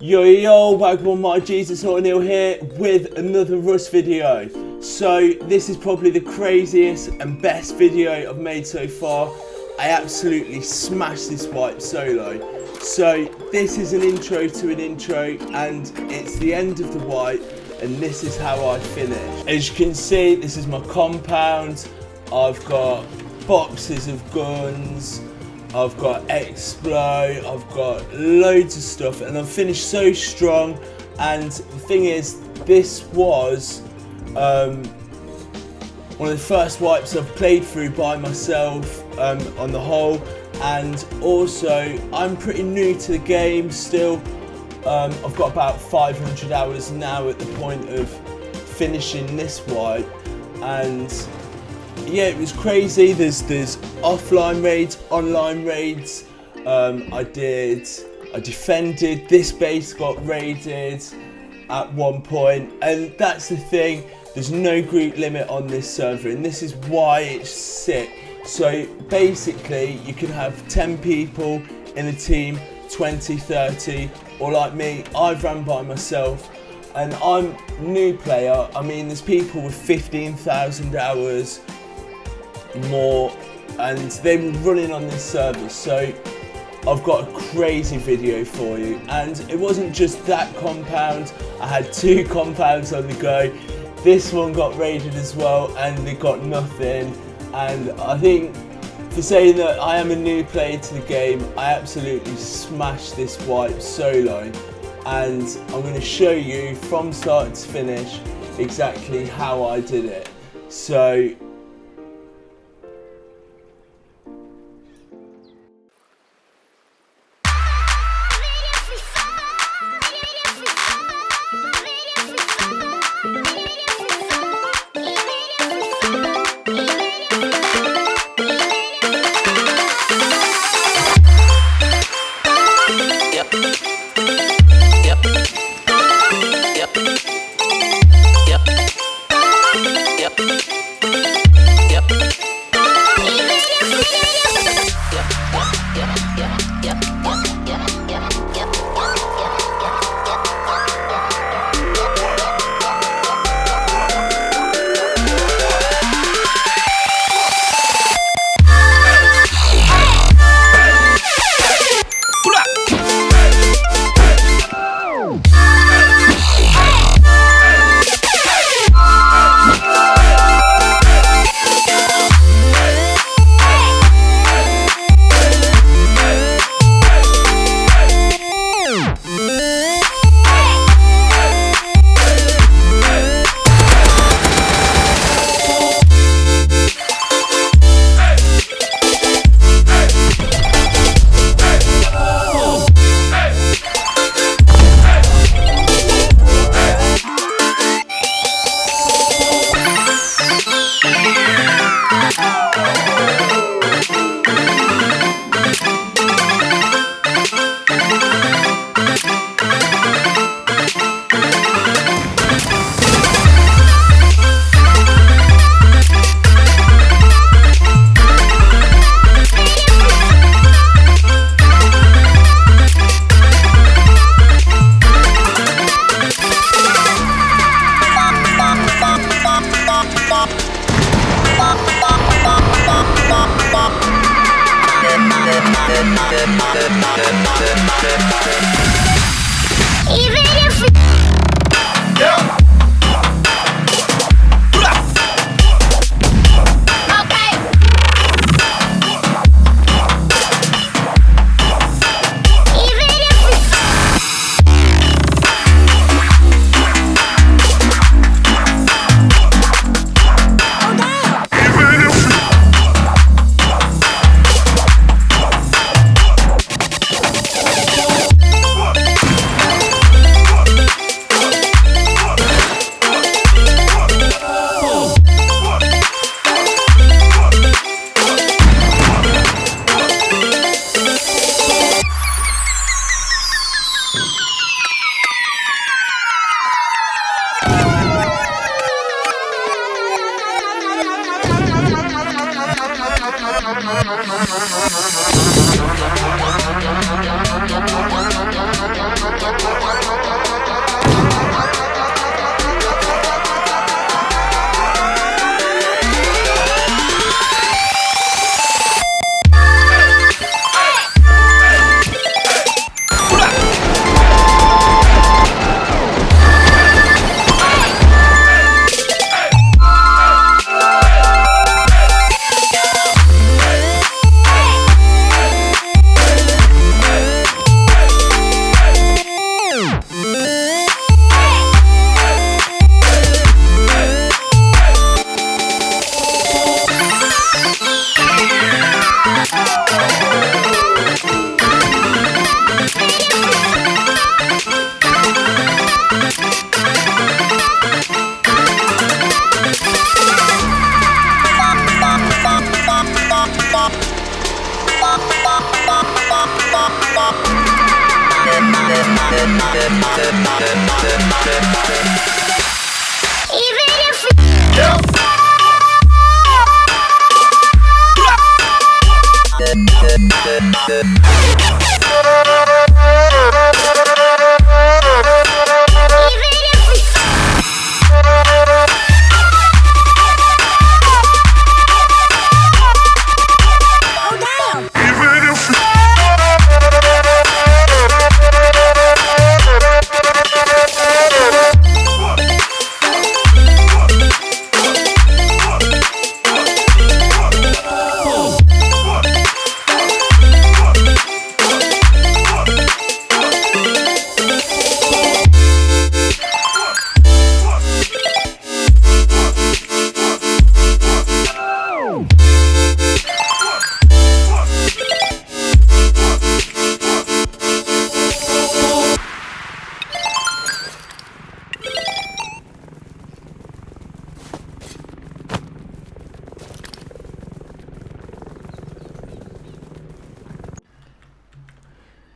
Yo, welcome on my Jesus O'Neill here with another Rust video. So this is probably the craziest and best video I've made so far. I absolutely smashed this wipe solo. So this is an intro to an intro and it's the end of the wipe and this is how I finish. As you can see, this is my compound. I've got boxes of guns, I've got Explo, I've got loads of stuff and I've finished so strong. And the thing is, this was one of the first wipes I've played through by myself on the whole, and also I'm pretty new to the game still. I've got about 500 hours now at the point of finishing this wipe, and yeah, it was crazy. There's offline raids, online raids. I defended. This base got raided at one point, and that's the thing. There's no group limit on this server, and this is why it's sick. So basically, you can have 10 people in a team, 20, 30, or like me, I've run by myself, and I'm a new player. I mean, there's people with 15,000 hours more, and they were running on this server. So I've got a crazy video for you, and it wasn't just that compound. I had 2 compounds on the go. This one got raided as well and they got nothing, and I think for saying that I am a new player to the game, I absolutely smashed this wipe solo, and I'm going to show you from start to finish exactly how I did it. So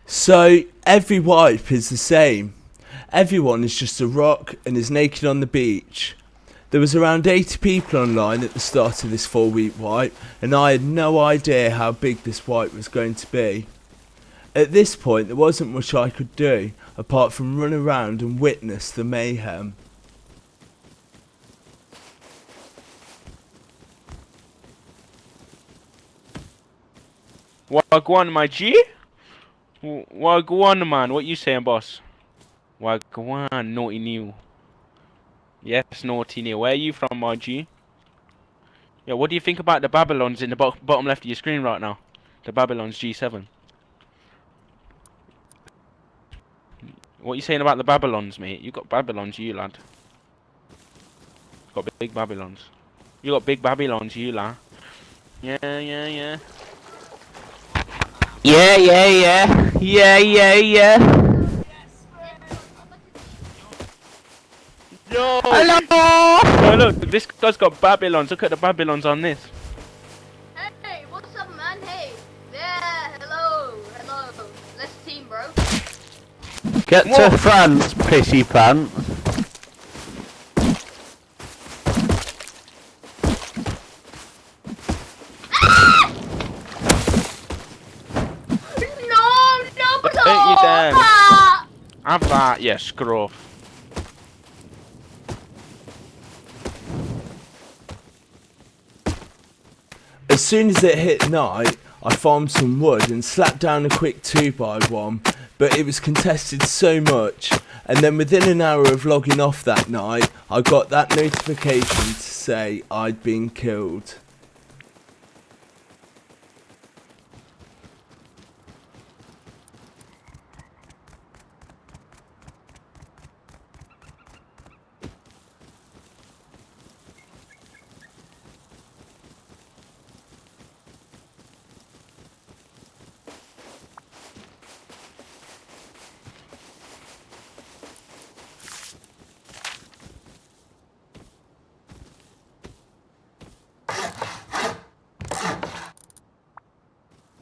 So every wipe is the same. Everyone is just a rock and is naked on the beach. There was around 80 people online at the start of this 4-week wipe, and I had no idea how big this wipe was going to be. At this point there wasn't much I could do apart from run around and witness the mayhem. Wagwan, my G? Wagwan, man. What you saying, boss? Wagwan, naughty new. Yes, naughty new. Where are you from, my G? Yeah, what do you think about the Babylons in the bottom left of your screen right now? The Babylons G7. What are you saying about the Babylons, mate? You got Babylons, you lad. Got big Babylons. You got big Babylons, you lad. Yeah. Yeah. Yo! Hello! Oh, look, this guy's got Babylons. Look at the Babylons on this. Hey, what's up, man? Hey. Yeah, hello. Let's team, bro. Get to France, pissy pants. Don't you dare. Have that, yeah, scruff. As soon as it hit night, I farmed some wood and slapped down a quick 2x1, but it was contested so much, and then within an hour of logging off that night, I got that notification to say I'd been killed.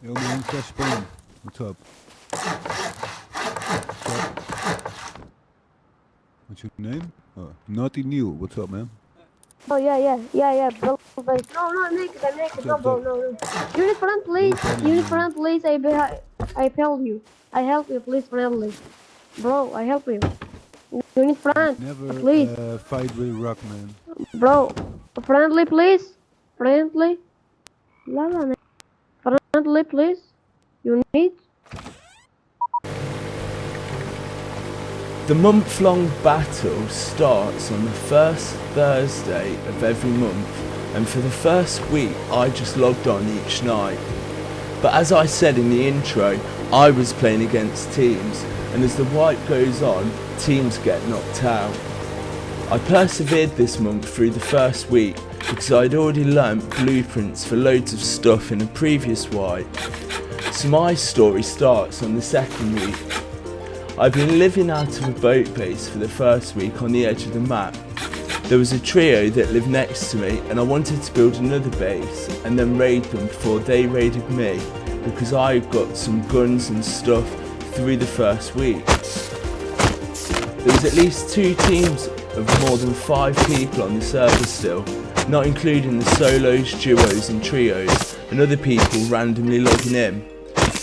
Yo man, Fresh Spain. What's up? What's your name? Naughty New. What's up, man? Oh yeah, bro. No, naked, no, bro, no. Unit friend, please. I help you. I help you, please, friendly. Bro, I help you. Unit friend, Never please. fight with rock, man. Bro, friendly, please. Friendly. Friendly, please. You need. The month-long battle starts on the first Thursday of every month, and for the first week I just logged on each night. But as I said in the intro, I was playing against teams, and as the wipe goes on, teams get knocked out. I persevered this month through the first week because I'd already learnt blueprints for loads of stuff in a previous wipe. So my story starts on the second week. I've been living out of a boat base for the first week on the edge of the map. There was a trio that lived next to me and I wanted to build another base and then raid them before they raided me because I got some guns and stuff through the first week. There was at least 2 teams of more than 5 people on the server still, not including the solos, duos and trios and other people randomly logging in.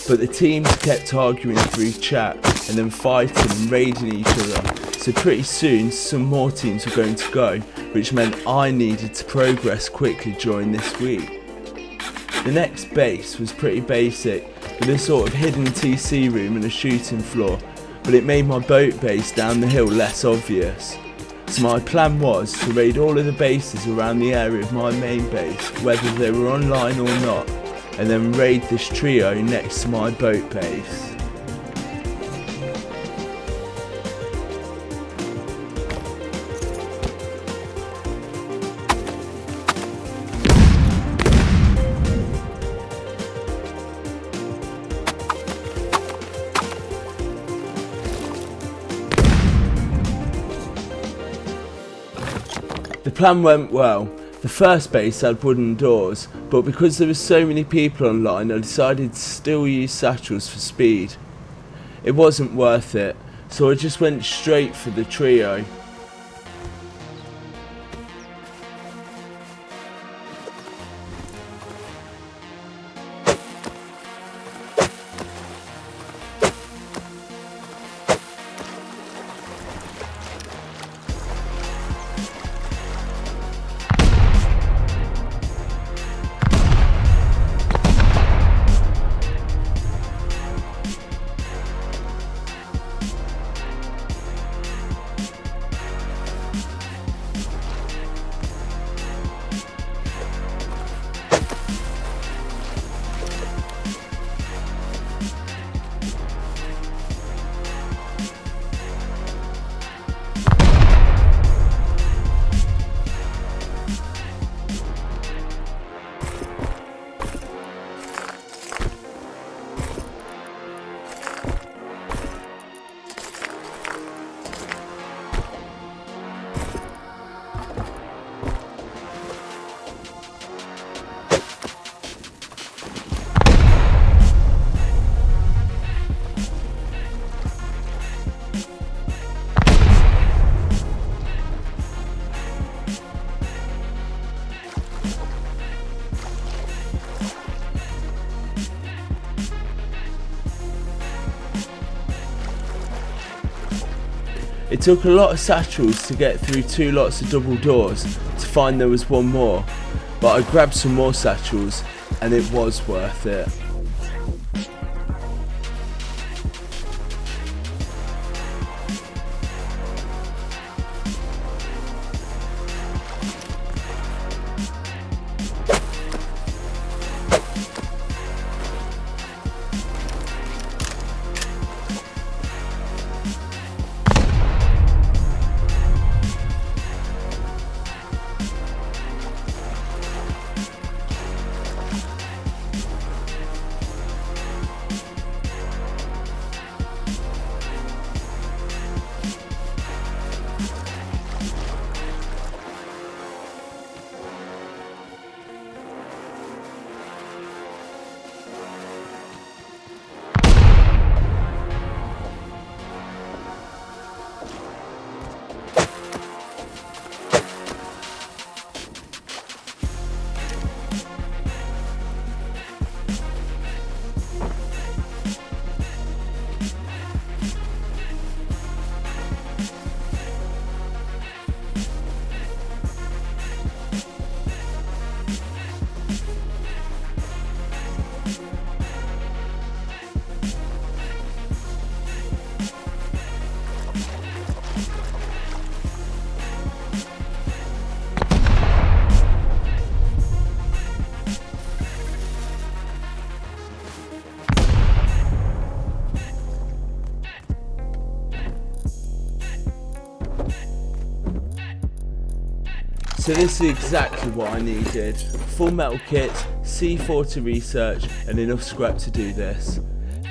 But the teams kept arguing through chat and then fighting and raiding each other, so pretty soon some more teams were going to go, which meant I needed to progress quickly during this week. The next base was pretty basic, with a sort of hidden TC room and a shooting floor, but it made my boat base down the hill less obvious. So my plan was to raid all of the bases around the area of my main base, whether they were online or not, and then raid this trio next to my boat base. The plan went well. The first base had wooden doors, but because there were so many people online I decided to still use satchels for speed. It wasn't worth it, so I just went straight for the trio. It took a lot of satchels to get through 2 lots of double doors to find there was one more, but I grabbed some more satchels and it was worth it. So this is exactly what I needed. Full metal kit, C4 to research and enough scrap to do this.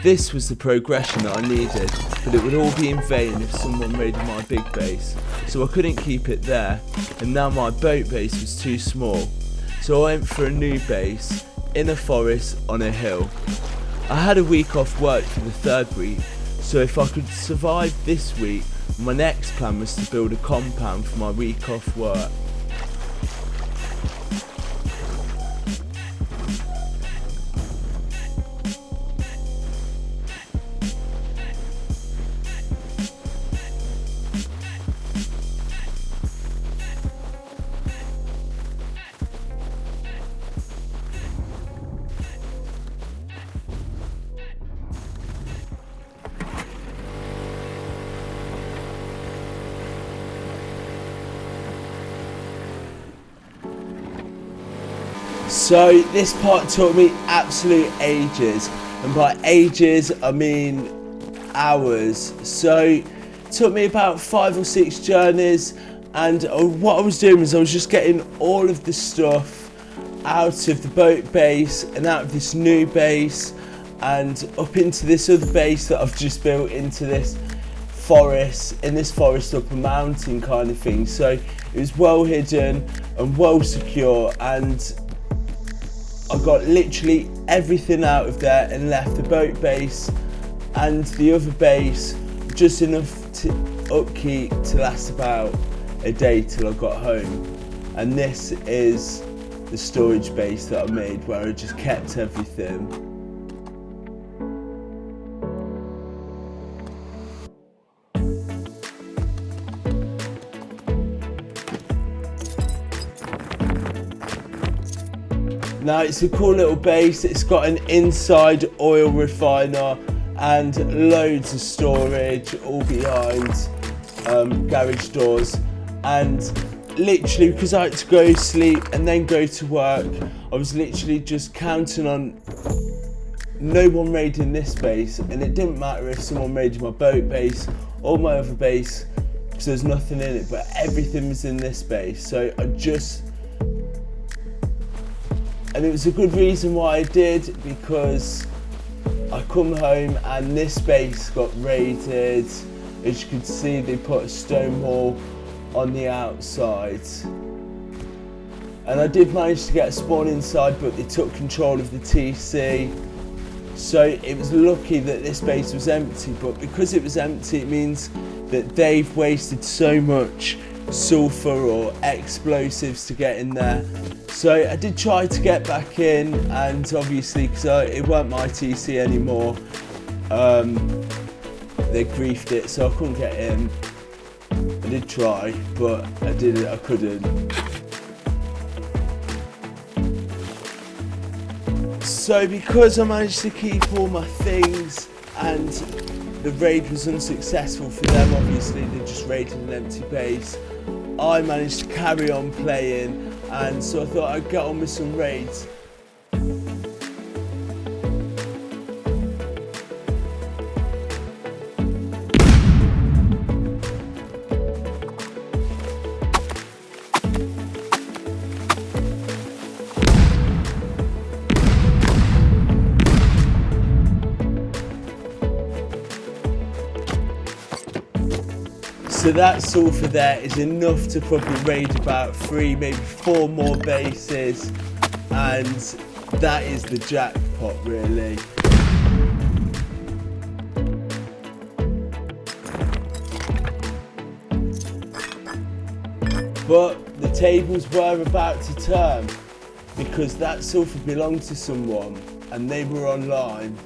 This was the progression that I needed, but it would all be in vain if someone raided my big base. So I couldn't keep it there, and now my boat base was too small. So I went for a new base, in a forest on a hill. I had a week off work for the 3rd week, So if I could survive this week, my next plan was to build a compound for my week off work. So this part took me absolute ages, and by ages I mean hours. So it took me about 5 or 6 journeys, and what I was doing was I was just getting all of the stuff out of the boat base and out of this new base and up into this other base that I've just built into this forest, up a mountain kind of thing. So it was well hidden and well secure, and I got literally everything out of there and left the boat base and the other base just enough to upkeep to last about a day till I got home. And this is the storage base that I made where I just kept everything. Now it's a cool little base. It's got an inside oil refiner and loads of storage all behind garage doors. And literally, because I had to go sleep and then go to work, I was literally just counting on no one raiding this base, and it didn't matter if someone raided my boat base or my other base because there's nothing in it, but everything was in this base. So and it was a good reason why I did, because I come home and this base got raided. As you can see, they put a stone wall on the outside. And I did manage to get a spawn inside, but they took control of the TC. So it was lucky that this base was empty, but because it was empty, it means that they've wasted so much sulfur or explosives to get in there. So I did try to get back in, and obviously because it weren't my TC anymore, they griefed it, so I couldn't get in. I did try, but I couldn't. So because I managed to keep all my things and the raid was unsuccessful for them, obviously they just raided an empty base, I managed to carry on playing, and so I thought I'd get on with some raids. So that sulfur there is enough to probably raid about 3, maybe 4 more bases, and that is the jackpot really. But the tables were about to turn, because that sulfur belonged to someone and they were online.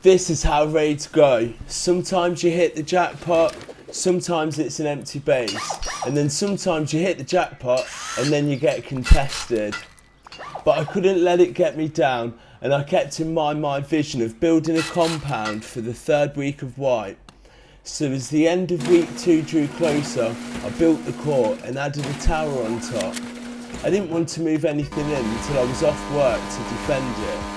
This is how raids go. Sometimes you hit the jackpot, sometimes it's an empty base, and then sometimes you hit the jackpot and then you get contested. But I couldn't let it get me down, and I kept in mind my vision of building a compound for the 3rd week of White. So as the end of week 2 drew closer, I built the court and added a tower on top. I didn't want to move anything in until I was off work to defend it.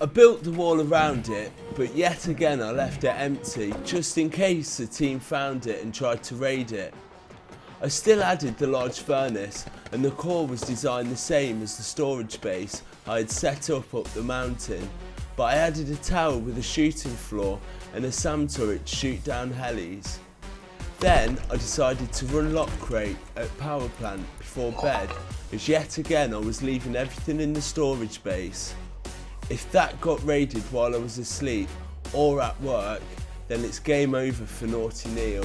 I built the wall around it, but yet again I left it empty, just in case the team found it and tried to raid it. I still added the large furnace, and the core was designed the same as the storage base I had set up the mountain, but I added a tower with a shooting floor and a SAM turret to shoot down helis. Then I decided to run lock crate at power plant before bed, as yet again I was leaving everything in the storage base. If that got raided while I was asleep or at work, then it's game over for Naughty Neil.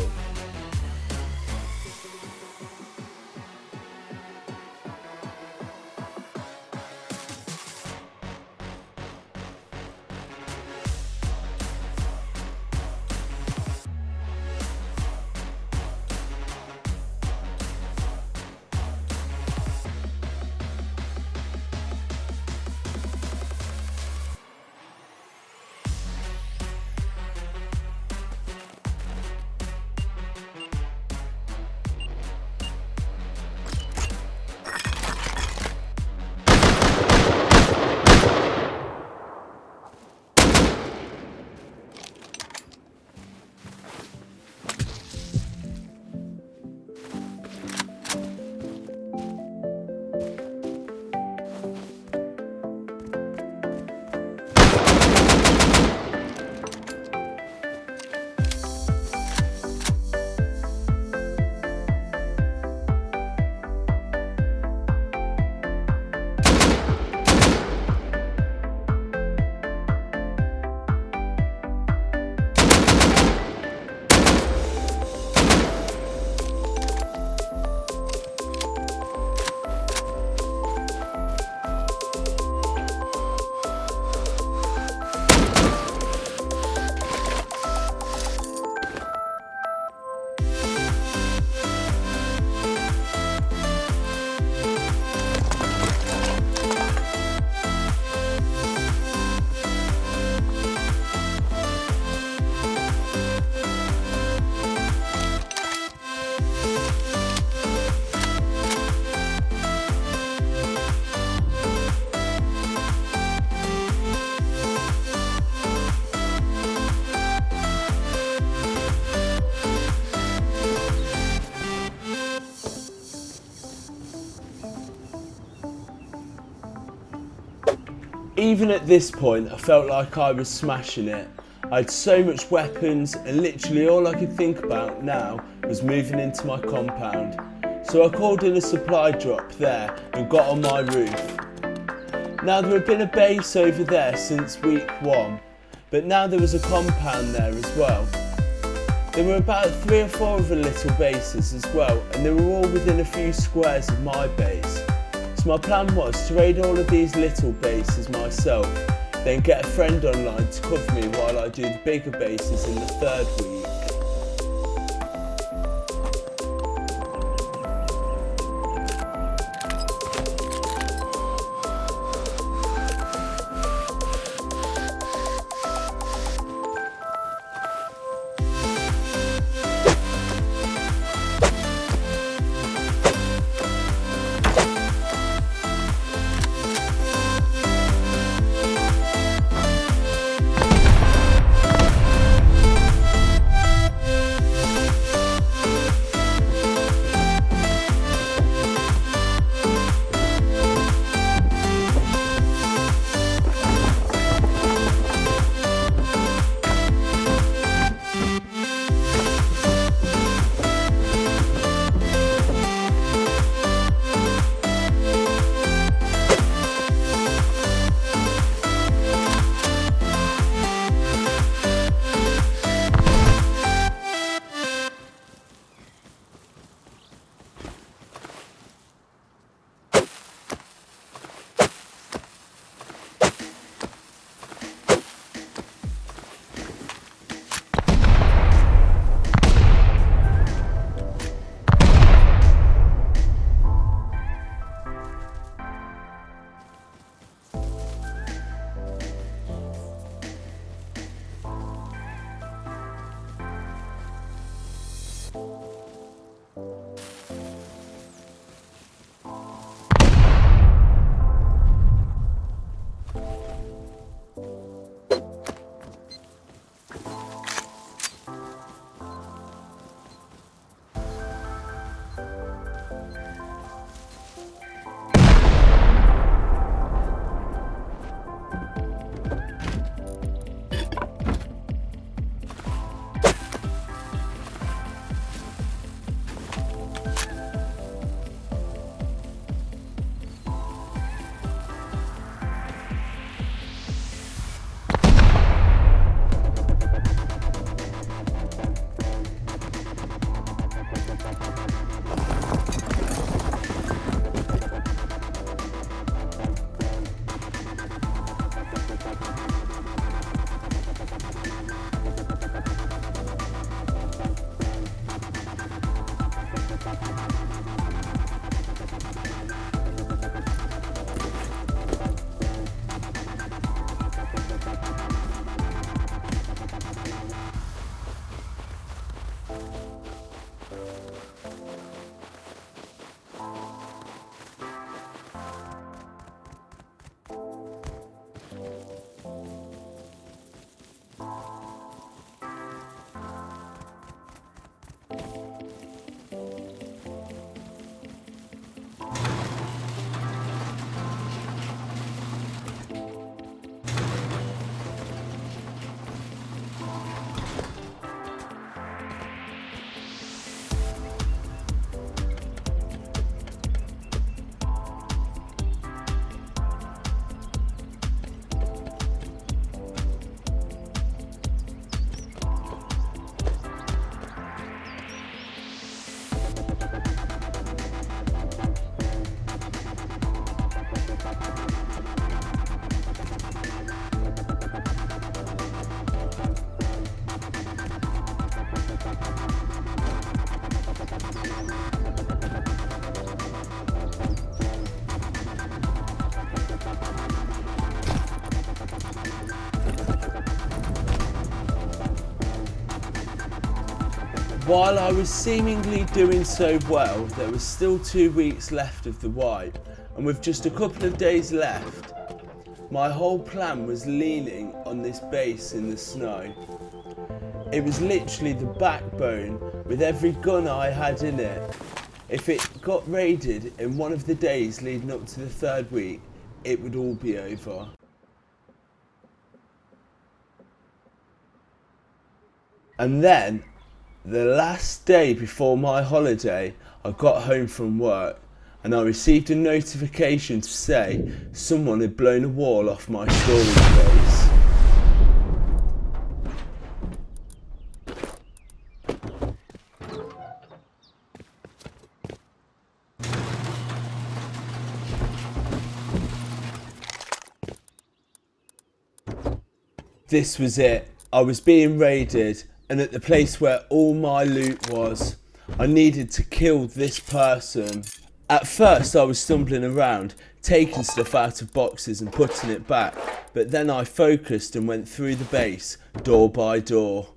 Even at this point, I felt like I was smashing it. I had so much weapons, and literally all I could think about now was moving into my compound. So I called in a supply drop there and got on my roof. Now there had been a base over there since week 1, but now there was a compound there as well. There were about 3 or 4 other little bases as well, and they were all within a few squares of my base. So my plan was to raid all of these little bases myself, then get a friend online to cover me while I do the bigger bases in the 3rd week. While I was seemingly doing so well, there was still 2 weeks left of the wipe, and with just a couple of days left, my whole plan was leaning on this base in the snow. It was literally the backbone with every gun I had in it. If it got raided in one of the days leading up to the 3rd week, it would all be over. And then, the last day before my holiday, I got home from work and I received a notification to say someone had blown a wall off my storage base. This was it. I was being raided, and at the place where all my loot was, I needed to kill this person. At first I was stumbling around, taking stuff out of boxes and putting it back, but then I focused and went through the base, door by door.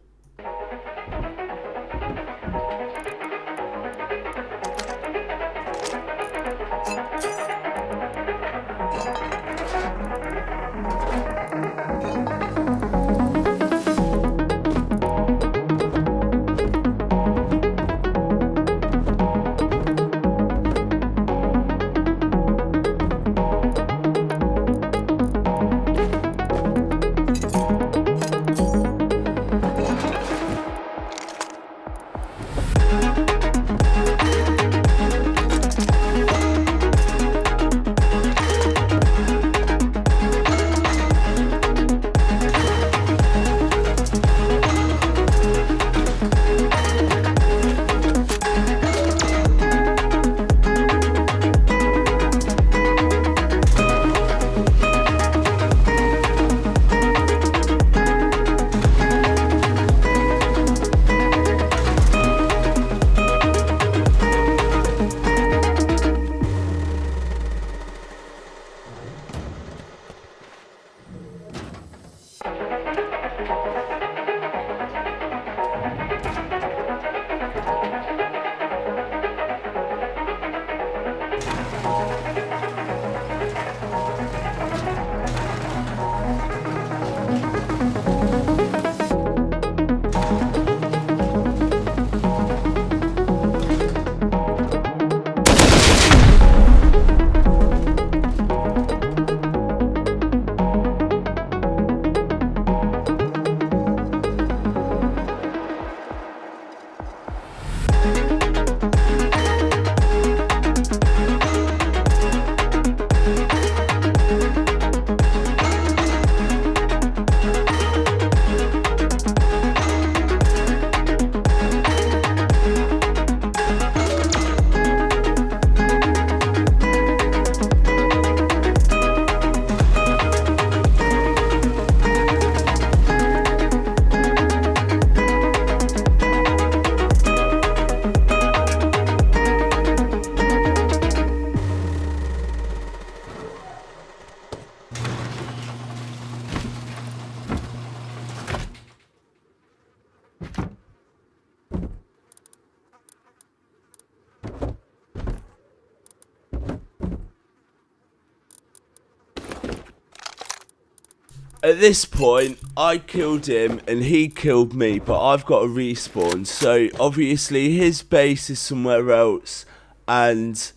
at this point, I killed him and he killed me, but I've got a respawn. So obviously his base is somewhere else, and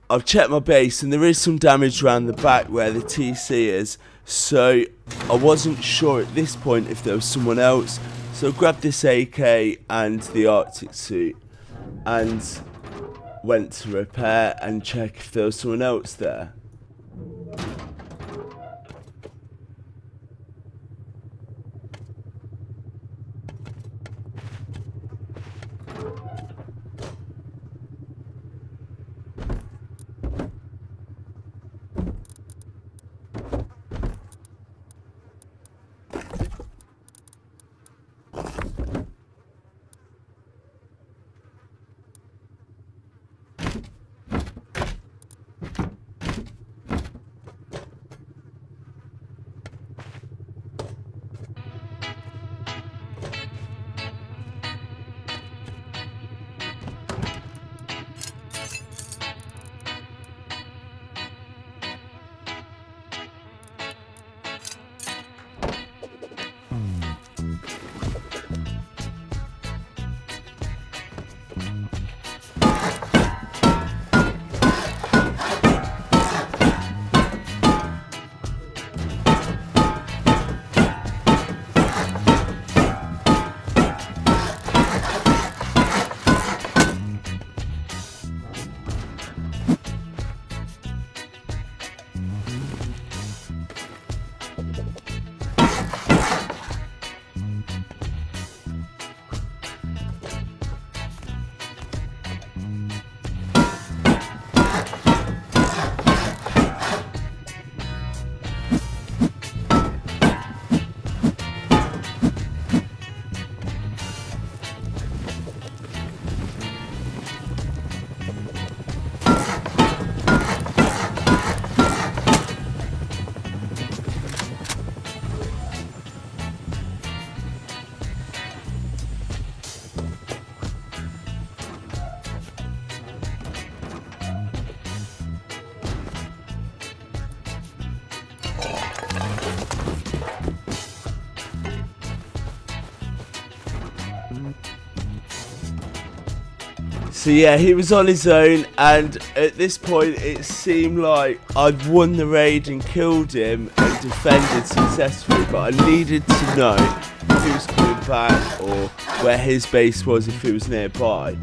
I've checked my base and there is some damage around the back where the TC is. So I wasn't sure at this point if there was someone else. So I grabbed this AK and the Arctic suit and went to repair and check if there was someone else there. So yeah, he was on his own, and at this point it seemed like I'd won the raid and killed him and defended successfully, but I needed to know if he was coming back or where his base was, if he was nearby.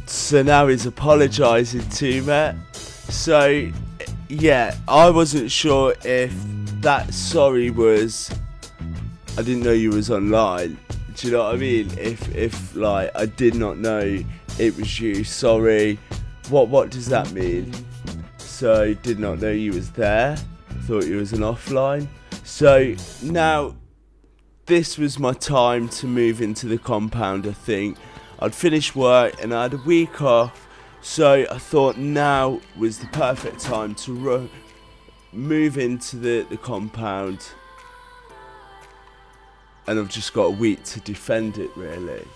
So now he's apologising to me. So yeah, I wasn't sure if that sorry was, I didn't know you was online. Do you know what I mean? If like I did not know it was you, sorry. What does that mean? So did not know you was there. Thought you was an offline. So now this was my time to move into the compound, I think. I'd finished work and I had a week off, so I thought now was the perfect time to move into the compound, and I've just got a week to defend it, really.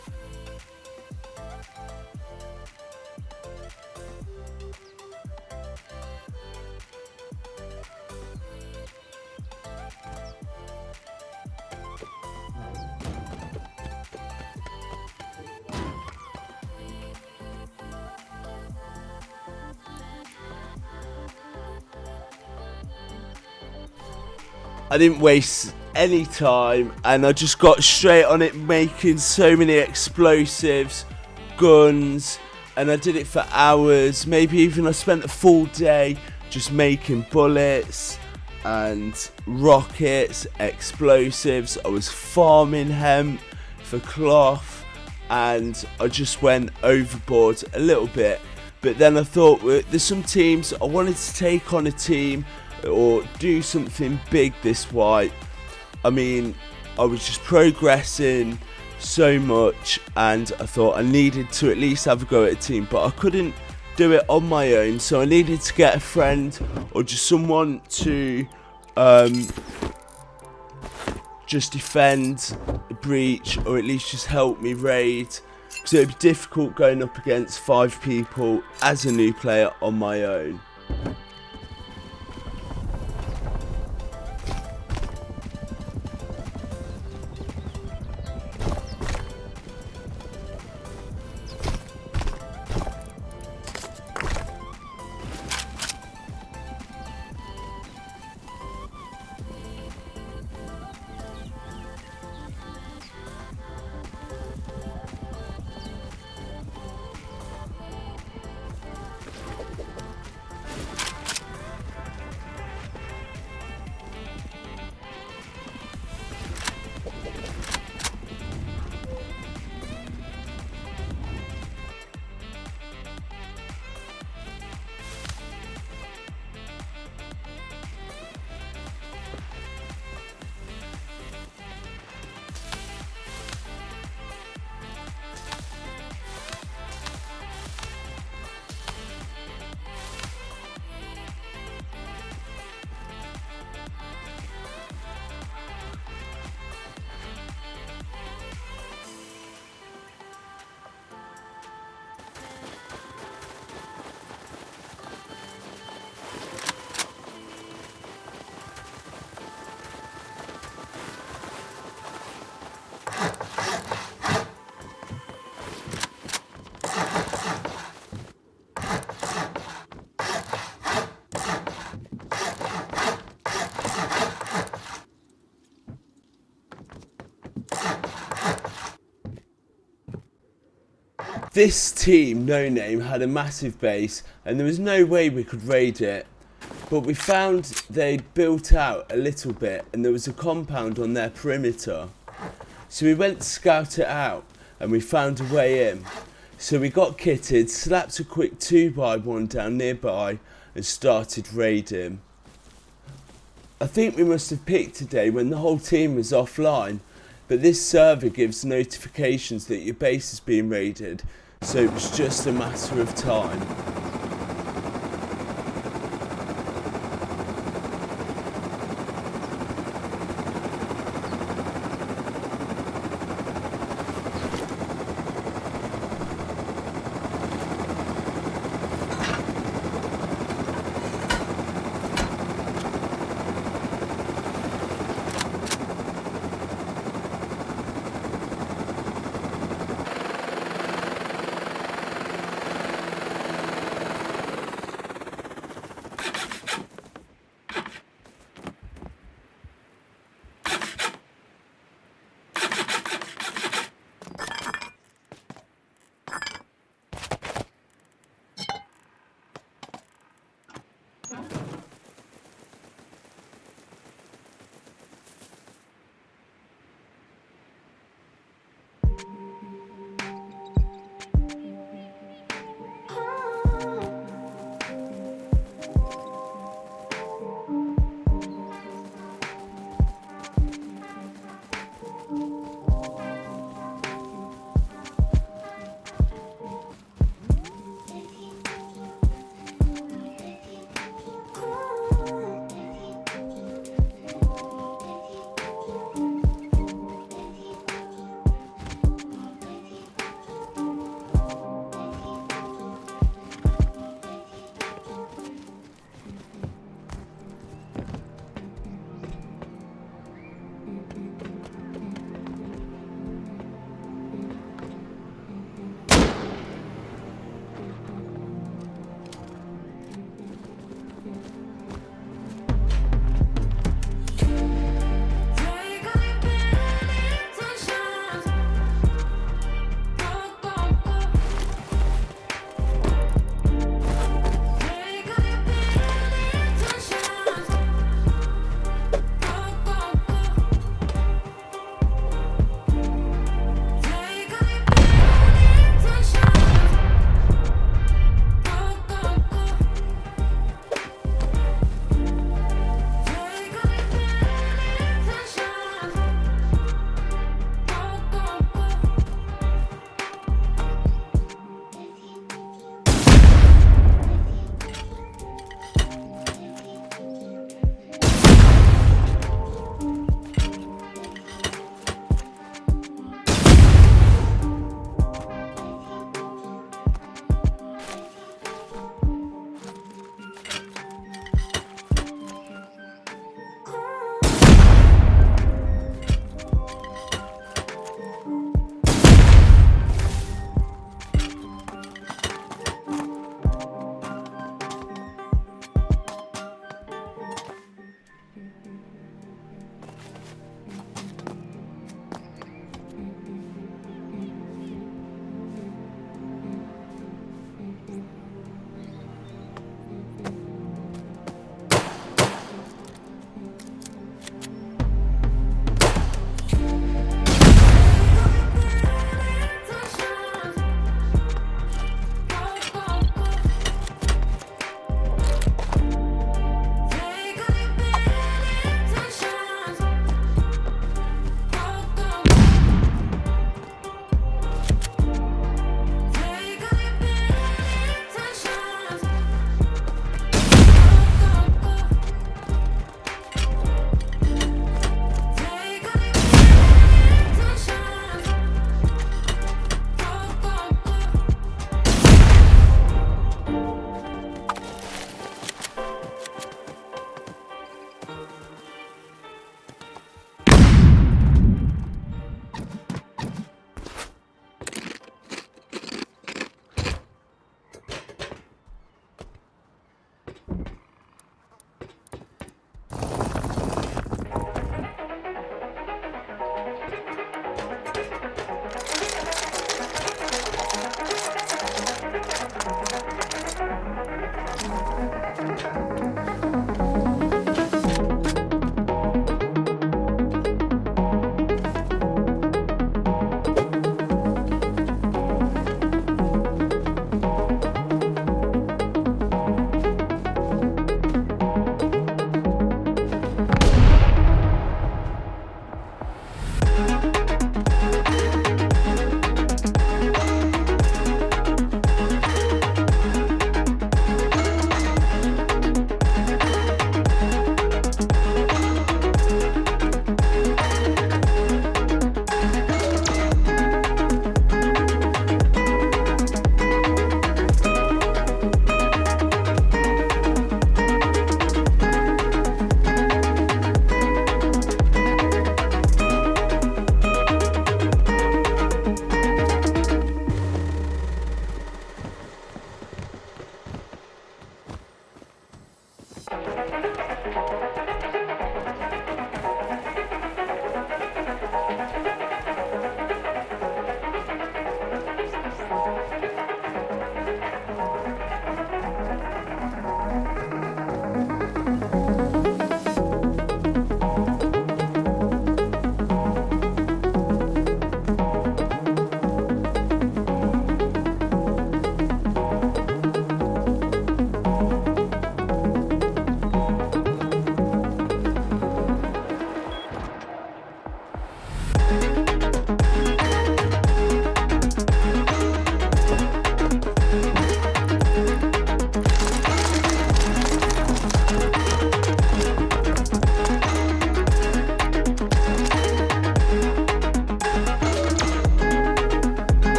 I didn't waste any time, and I just got straight on it, making so many explosives, guns, and I did it for hours. Maybe even I spent a full day just making bullets and rockets, explosives. I was farming hemp for cloth, and I just went overboard a little bit. But then I thought, there's some teams I wanted to take on a team or do something big this wipe. I mean, I was just progressing so much, and I thought I needed to at least have a go at a team, but I couldn't do it on my own, so I needed to get a friend or just someone to just defend the breach, or at least just help me raid, because it would be difficult going up against 5 people as a new player on my own. This team, No Name, had a massive base and there was no way we could raid it, but we found they'd built out a little bit and there was a compound on their perimeter. So we went to scout it out and we found a way in. So we got kitted, slapped a quick 2x1 down nearby and started raiding. I think we must have picked a day when the whole team was offline, but this server gives notifications that your base is being raided, so it was just a matter of time.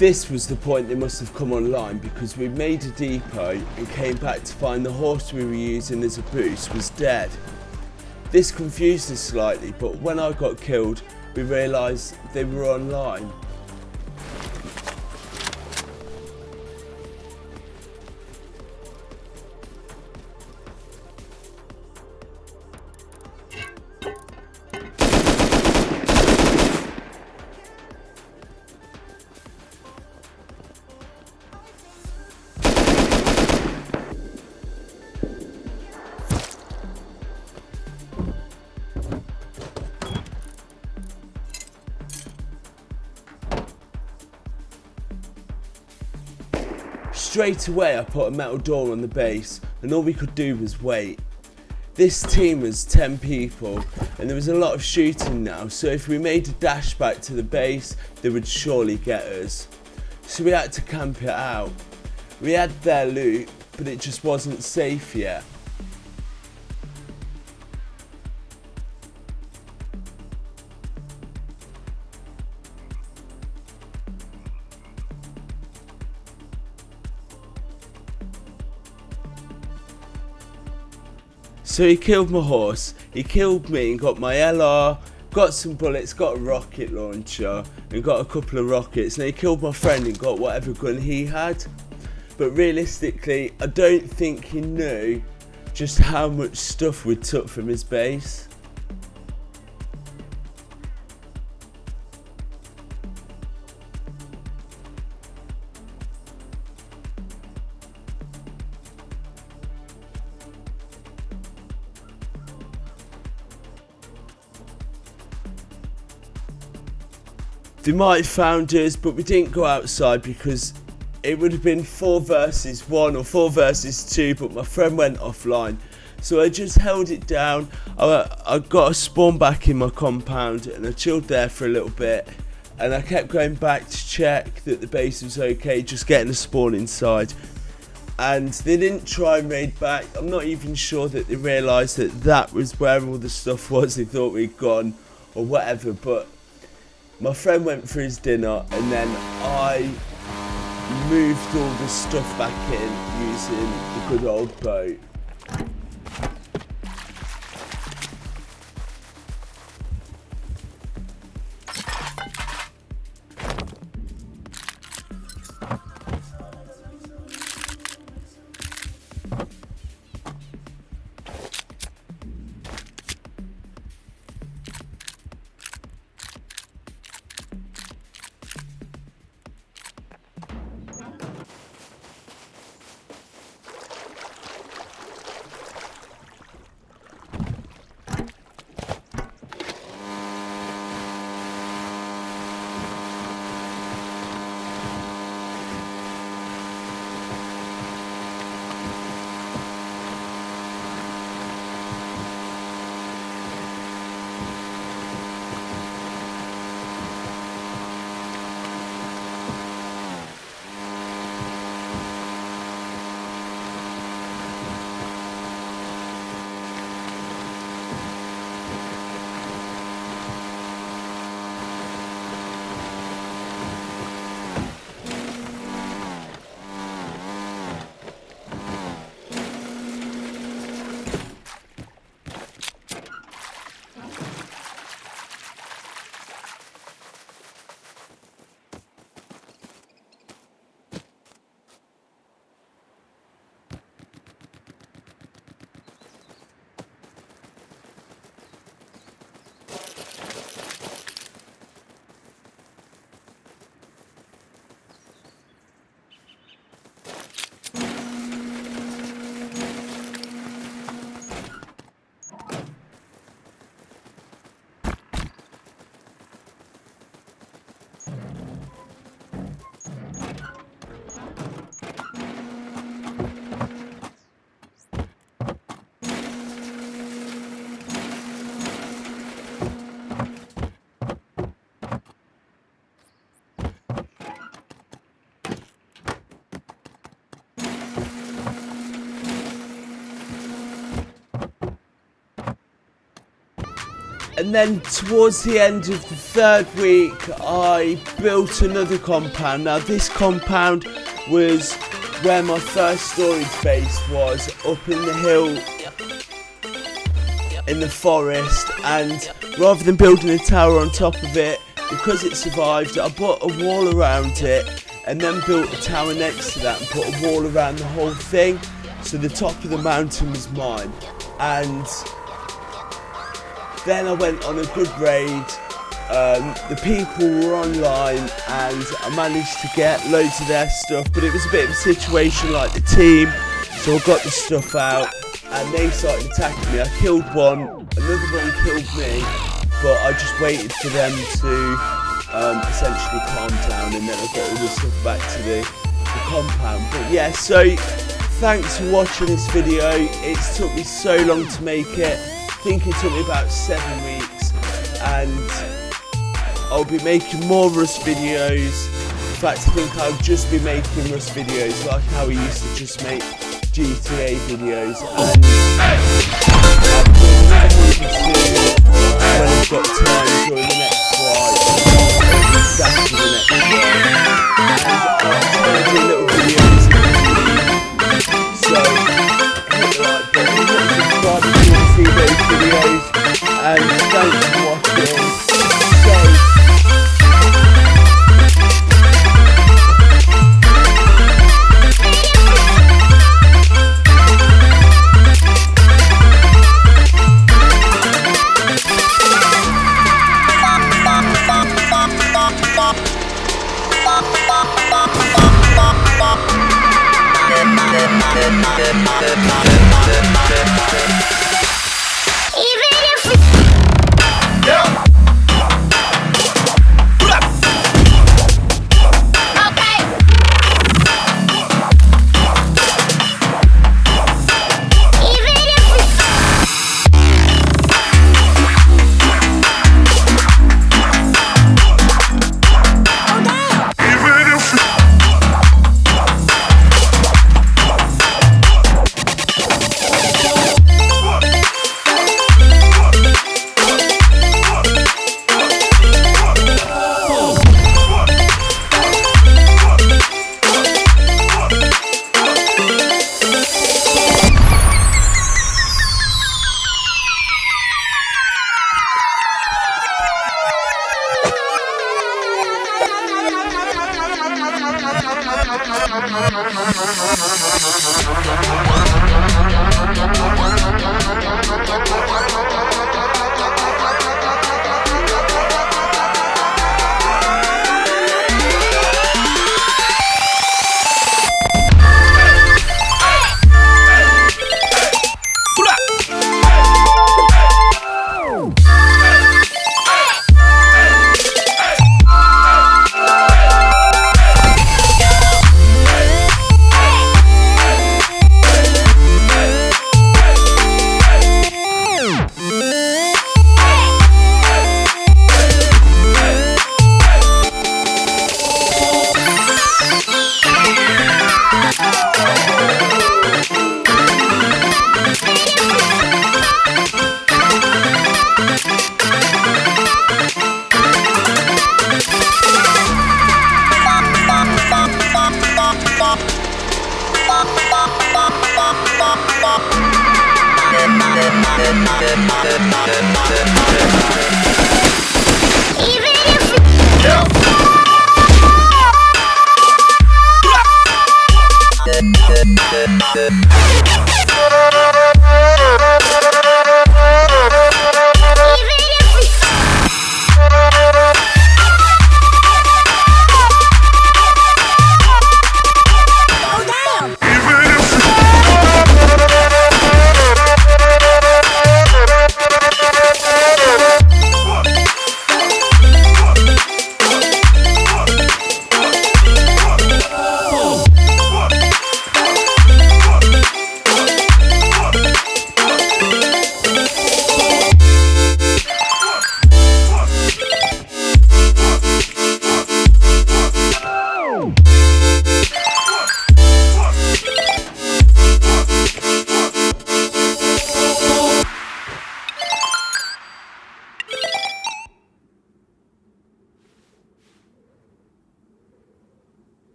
This was the point they must have come online, because we made a depot and came back to find the horse we were using as a boost was dead. This confused us slightly, but when I got killed, we realised they were online. Straight away I put a metal door on the base and all we could do was wait. This team was 10 people and there was a lot of shooting now, so if we made a dash back to the base they would surely get us. So we had to camp it out. We had their loot but it just wasn't safe yet. So he killed my horse, he killed me and got my LR, got some bullets, got a rocket launcher and got a couple of rockets, and he killed my friend and got whatever gun he had. But realistically, I don't think he knew just how much stuff we took from his base. They might have found us, but we didn't go outside because it would have been 4 versus 1 or 4 versus 2, but my friend went offline. So I just held it down. I got a spawn back in my compound and I chilled there for a little bit. And I kept going back to check that the base was okay, just getting a spawn inside. And they didn't try and raid back. I'm not even sure that they realised that that was where all the stuff was. They thought we'd gone or whatever, but my friend went for his dinner and then I moved all the stuff back in using the good old boat. And then towards the end of the 3rd week, I built another compound. Now this compound was where my first storage base was, up in the hill in the forest, and rather than building a tower on top of it, because it survived, I put a wall around it and then built a tower next to that and put a wall around the whole thing, so the top of the mountain was mine. And then I went on a good raid. The people were online and I managed to get loads of their stuff, but it was a bit of a situation like the team, so I got the stuff out and they started attacking me. I killed one, another one killed me, but I just waited for them to essentially calm down, and then I got all the stuff back to the compound. But yeah, so thanks for watching this video. It's took me so long to make it. I think it took me about 7 weeks, and I'll be making more Rust videos. In fact, I think I'll just be making Rust videos like how we used to just make GTA videos. And when I've got time during the next flight, after the next flight. And I'm trying to do little videos in between. So hit the like button, subscribe if you want to see those videos, and thanks for watching. Even if